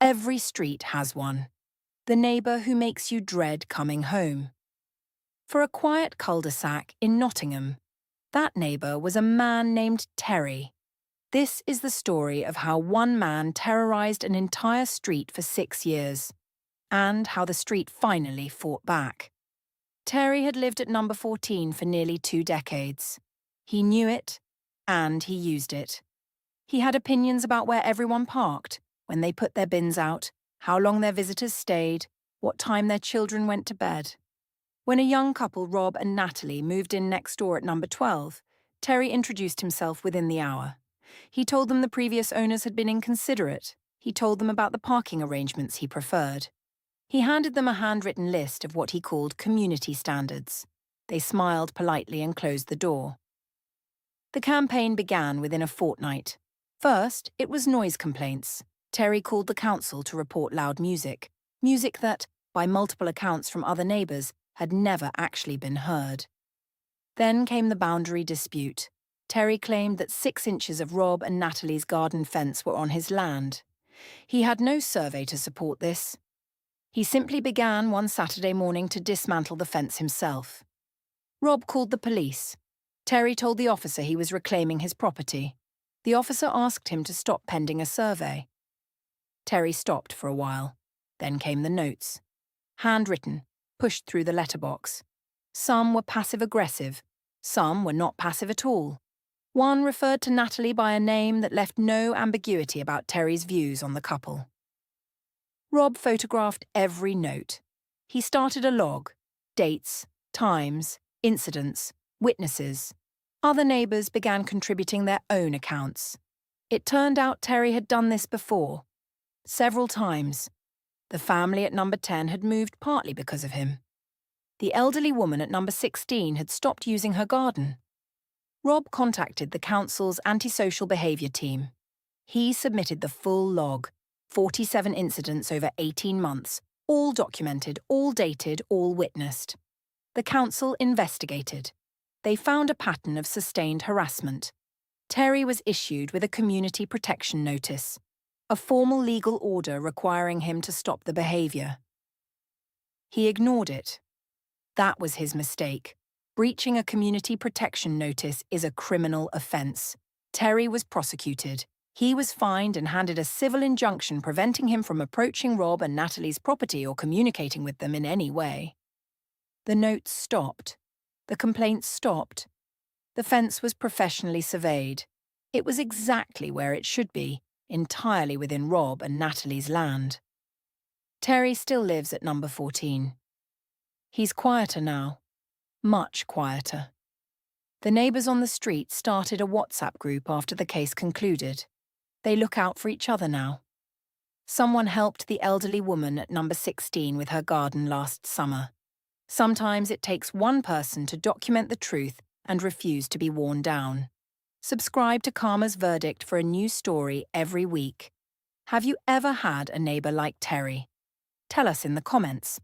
Every street has one. The neighbour who makes you dread coming home. For a quiet cul-de-sac in Nottingham, that neighbour was a man named Terry. This is the story of how one man terrorised an entire street for 6 years, and how the street finally fought back. Terry had lived at number 14 for nearly 2 decades. He knew it, and he used it. He had opinions about where everyone parked, when they put their bins out, how long their visitors stayed, what time their children went to bed. When a young couple, Rob and Natalie, moved in next door at number 12, Terry introduced himself within the hour. He told them the previous owners had been inconsiderate. He told them about the parking arrangements he preferred. He handed them a handwritten list of what he called community standards. They smiled politely and closed the door. The campaign began within a fortnight. First, it was noise complaints. Terry called the council to report loud music that, by multiple accounts from other neighbours, had never actually been heard. Then came the boundary dispute. Terry claimed that 6 inches of Rob and Natalie's garden fence were on his land. He had no survey to support this. He simply began one Saturday morning to dismantle the fence himself. Rob called the police. Terry told the officer he was reclaiming his property. The officer asked him to stop pending a survey. Terry stopped for a while. Then came the notes. Handwritten, pushed through the letterbox. Some were passive-aggressive. Some were not passive at all. One referred to Natalie by a name that left no ambiguity about Terry's views on the couple. Rob photographed every note. He started a log: dates, times, incidents, witnesses. Other neighbours began contributing their own accounts. It turned out Terry had done this before. Several times. The family at number 10 had moved partly because of him. The elderly woman at number 16 had stopped using her garden. Rob contacted the council's antisocial behaviour team. He submitted the full log, 47 incidents over 18 months, all documented, all dated, all witnessed. The council investigated. They found a pattern of sustained harassment. Terry was issued with a community protection notice, a formal legal order requiring him to stop the behaviour. He ignored it. That was his mistake. Breaching a community protection notice is a criminal offence. Terry was prosecuted. He was fined and handed a civil injunction preventing him from approaching Rob and Natalie's property or communicating with them in any way. The notes stopped. The complaints stopped. The fence was professionally surveyed. It was exactly where it should be, entirely within Rob and Natalie's land. Terry still lives at number 14. He's quieter now. Much quieter. The neighbours on the street started a WhatsApp group after the case concluded. They look out for each other now. Someone helped the elderly woman at number 16 with her garden last summer. Sometimes it takes one person to document the truth and refuse to be worn down. Subscribe to Karma's Verdict for a new story every week. Have you ever had a neighbour like Terry? Tell us in the comments.